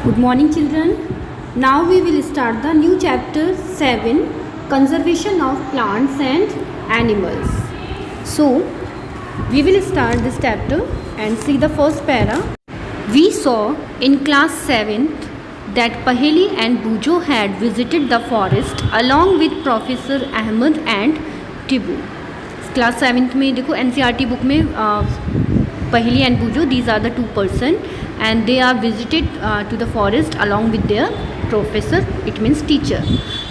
Good morning, children. Now we will start the new chapter 7, Conservation of Plants and Animals. So, we will start this chapter and see the first para. We saw in class 7th that Paheli and Bujo had visited the forest along with Professor Ahmed and Tibu. Class 7th में देखो NCERT book में Paheli and Bujo, these are the two person and they are visited to the forest along with their professor, it means teacher.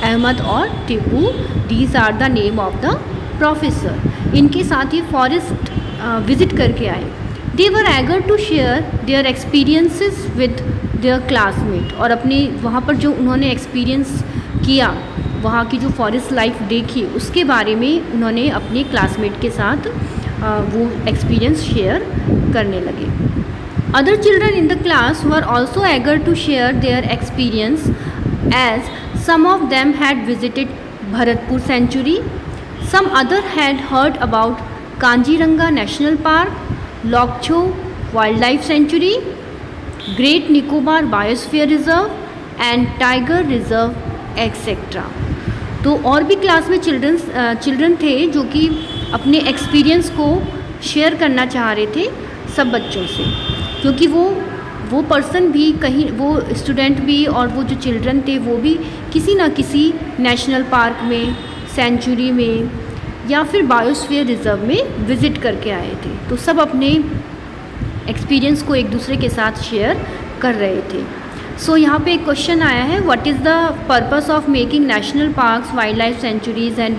Ahmed और Tibu, these are the name of the professor. इनके साथ ही forest visit करके आए. They were eager to share their experiences with their classmate. और अपने वहाँ पर जो उन्होंने experience किया, वहाँ की जो फॉरेस्ट लाइफ देखी, उसके बारे में उन्होंने अपने क्लासमेट के साथ वो एक्सपीरियंस शेयर करने लगे. Other children in the class were also eager to share their experience as some of them had visited Bharatpur sanctuary, some other had heard about Kaziranga national park, Lokchao wild life sanctuary, great Nicobar biosphere reserve and tiger reserve etcetera. तो और भी class में children थे जो कि अपने experience को share करना चाह रहे थे सब बच्चों से, क्योंकि वो पर्सन भी कहीं, वो स्टूडेंट भी और वो जो चिल्ड्रन थे वो भी किसी ना किसी नेशनल पार्क में, सेंचुरी में या फिर बायोस्फीयर रिजर्व में विज़िट करके आए थे. तो सब अपने एक्सपीरियंस को एक दूसरे के साथ शेयर कर रहे थे. सो यहाँ पे एक क्वेश्चन आया है, what is the purpose of making national parks, wild life centuries and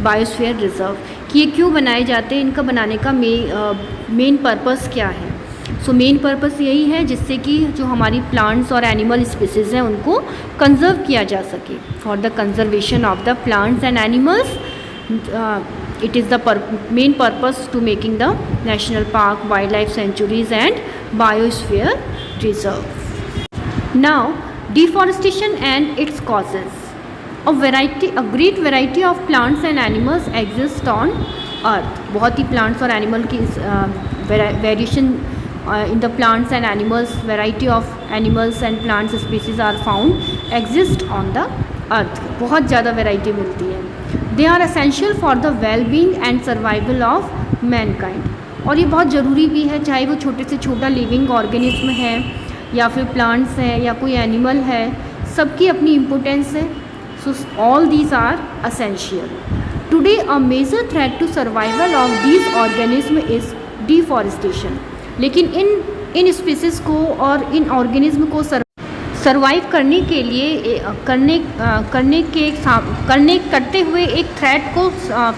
biosphere reserve, कि ये क्यों बनाए जाते हैं, इनका बनाने का मेन पर्पस क्या है. सो मेन पर्पस यही है जिससे कि जो हमारी प्लांट्स और एनिमल स्पीसीज़ हैं उनको कंजर्व किया जा सके. For the conservation of the plants and animals, it is the main purpose to making the national park, wildlife sanctuaries and biosphere reserve. Now, deforestation and its causes. A great variety of plants and animals exist on earth. बहुत ही plants और animal की variation in the plants and animals, variety of animals and plant species are found, exist on the earth. बहुत ज़्यादा variety मिलती है. They are essential for the well-being and survival of mankind. और ये बहुत ज़रूरी भी है, चाहे वो छोटे से छोटा लिविंग ऑर्गेनिज्म है या फिर प्लांट्स हैं या कोई एनिमल है, सबकी अपनी इम्पोर्टेंस है. So all these are essential. Today a major threat to survival of these organism is deforestation. लेकिन इन स्पीसीज़ को और इन ऑर्गेनिज्म को सर्वाइव करने के लिए करते हुए एक थ्रेट को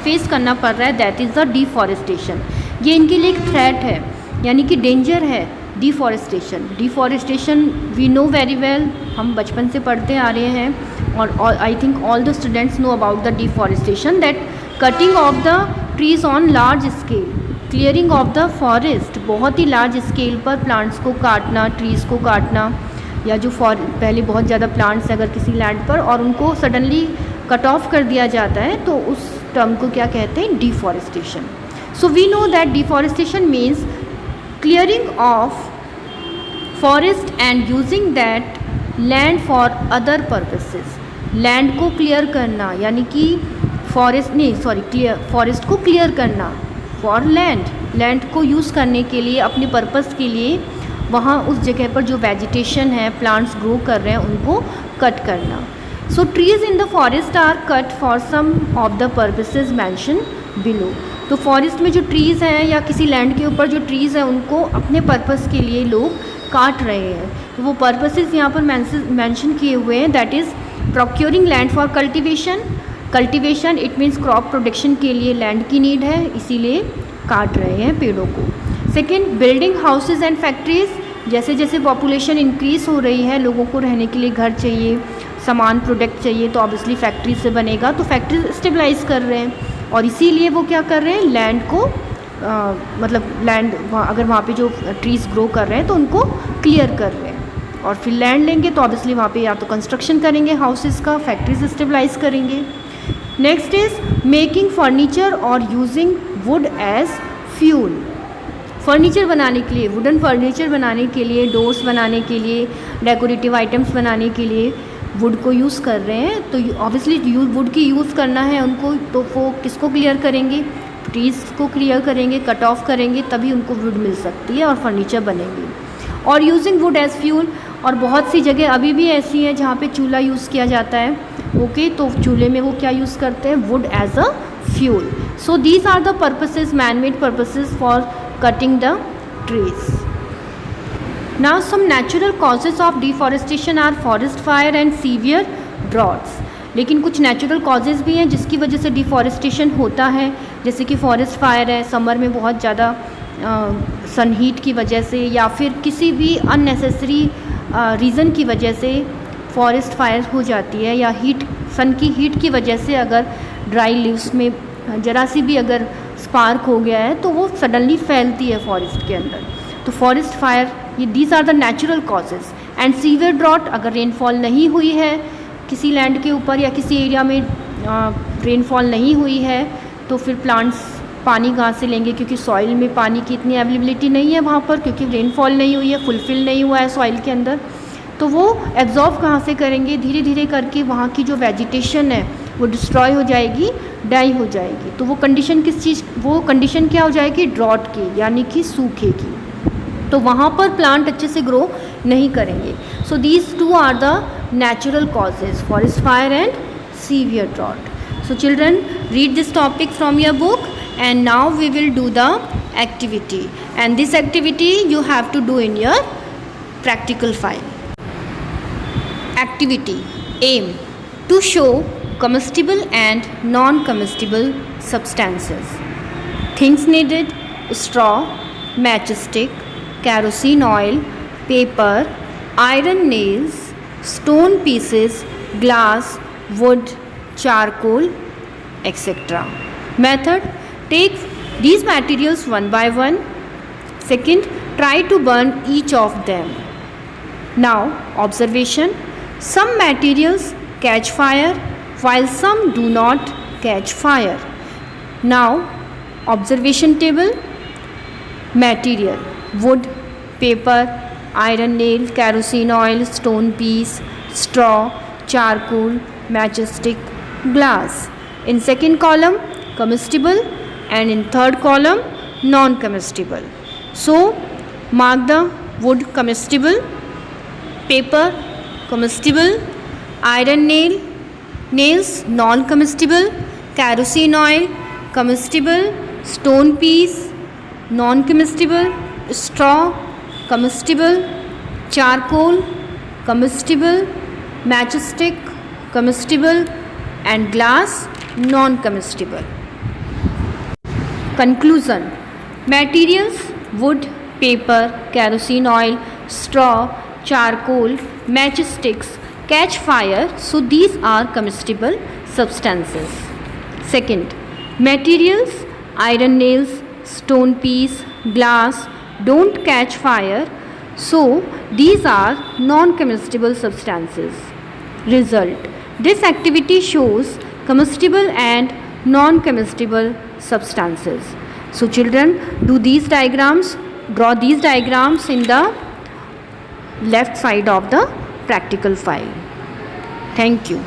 फेस करना पड़ रहा है, दैट इज़ द डिफॉरेस्टेशन. ये इनके लिए एक थ्रेट है, यानी कि डेंजर है deforestation. We know very well, हम बचपन से पढ़ते आ रहे हैं और I think all the students know about the deforestation, that cutting of the trees on large scale, clearing of the forest, बहुत ही लार्ज स्केल पर प्लांट्स को काटना, ट्रीज़ को काटना, या जो पहले बहुत ज़्यादा प्लांट्स हैं अगर किसी लैंड पर और उनको सडनली कट ऑफ कर दिया जाता है तो उस टर्म को क्या कहते हैं, deforestation. So we know that deforestation means clearing of forest and using that land for other purposes. Land को क्लियर करना, यानी कि फॉरेस्ट को क्लियर करना फॉर लैंड को यूज़ करने के लिए, अपने पर्पस के लिए वहाँ उस जगह पर जो वेजिटेशन है, प्लांट्स ग्रो कर रहे हैं, उनको कट करना. So trees in the forest are cut for some of the purposes mention below. तो फॉरेस्ट में जो ट्रीज़ हैं या किसी लैंड के ऊपर जो ट्रीज़ हैं उनको अपने पर्पस के लिए लोग काट रहे हैं. तो वो पर्पसेस यहाँ पर मेंशन किए हुए हैं, that is procuring land for cultivation it means crop production के लिए लैंड की नीड है, इसीलिए काट रहे हैं पेड़ों को. Second, building houses and factories. जैसे जैसे पॉपुलेशन इंक्रीज़ हो रही है, लोगों को रहने के लिए घर चाहिए, सामान प्रोडक्ट चाहिए, तो ऑब्वियसली फैक्ट्री से बनेगा, तो फैक्ट्रीज स्टेबलाइज कर रहे हैं और इसीलिए वो क्या कर रहे हैं, लैंड को लैंड अगर वहाँ पे जो ट्रीज़ ग्रो कर रहे हैं तो उनको क्लियर कर रहे हैं. और फिर लैंड लेंगे तो ऑब्वियसली वहाँ पे या तो कंस्ट्रक्शन करेंगे हाउसेज़ का, फैक्ट्रीज स्टेबलाइज करेंगे. नेक्स्ट इज़ मेकिंग फर्नीचर और using wood as fuel. Furniture बनाने के लिए, वुडन फर्नीचर बनाने के लिए, डोर्स बनाने के लिए, डेकोरेटिव आइटम्स बनाने के लिए वुड को यूज़ कर रहे हैं, तो ऑब्वियसली वुड की यूज़ करना है उनको, तो वो किसको क्लियर करेंगे, ट्रीज़ को क्लियर करेंगे, कट ऑफ करेंगे, तभी उनको वुड मिल सकती है और फर्नीचर बनेगी। और यूजिंग वुड एज फ्यूल, और बहुत सी जगह अभी भी ऐसी है जहाँ पे चूल्हा यूज़ किया जाता है, ओके, तो चूल्हे में वो क्या यूज़ करते हैं, wood as a fuel. So these are the purposes, man made purposes for cutting the trees. Now some natural causes of deforestation are forest fire and severe droughts। लेकिन कुछ नेचुरल कॉजेज़ भी हैं जिसकी वजह से deforestation होता है, जैसे कि फॉरेस्ट फायर है, समर में बहुत ज़्यादा सन हीट की वजह से या फिर किसी भी अननेसेसरी रीज़न की वजह से फॉरेस्ट फायर हो जाती है, या सन की हीट की वजह से अगर ड्राई लीव्स में ज़रा सी भी अगर स्पार्क हो गया है तो वो सडनली फैलती है फॉरेस्ट के अंदर। तो फॉरेस्ट फायर, ये these are the natural causes. And severe drought, अगर रेनफॉल नहीं हुई है किसी लैंड के ऊपर या किसी एरिया में रेनफॉल नहीं हुई है, तो फिर प्लांट्स पानी कहाँ से लेंगे, क्योंकि सॉइल में पानी की इतनी अवेलेबिलिटी नहीं है वहाँ पर, क्योंकि रेनफॉल नहीं हुई है, फुलफिल नहीं हुआ है सॉइल के अंदर, तो वो एब्जॉर्ब कहाँ से करेंगे, धीरे धीरे करके वहाँ की जो वेजिटेशन है वो डिस्ट्रॉय हो जाएगी, डाई हो जाएगी। तो वो कंडीशन वो कंडीशन क्या हो जाएगी, ड्रॉट की, यानी कि सूखे की, तो वहाँ पर प्लांट अच्छे से ग्रो नहीं करेंगे। So these two are the natural causes, forest fire and severe drought. So children, read this topic from your book and now we will do the activity, and this activity you have to do in your practical file. Activity aim to show comestible and non-comestible substances. Things needed: straw, matchstick, kerosene oil, paper, iron nails, stone pieces, glass, wood, charcoal, etc. Method: take these materials one by one. Second, try to burn each of them. Now, observation: some materials catch fire while some do not catch fire. Now, observation table: material: wood, paper, iron nail, kerosene oil, stone piece, straw, charcoal, matchstick, glass. In second column, comestible, and in third column, non-comestible. So mark the wood comestible, paper comestible, iron nails non-comestible, kerosene oil comestible, stone piece non-comestible, straw comestible, charcoal comestible, matchstick comestible, and glass non-comestible. Conclusion: materials wood, paper, kerosene oil, straw, charcoal, matchsticks catch fire, so these are comestible substances. Second, materials iron nails, stone piece, glass don't catch fire, so these are non-comestible substances. Result: this activity shows comestible and non-comestible substances. So children, do these diagrams, draw these diagrams in the left side of the practical file. Thank you.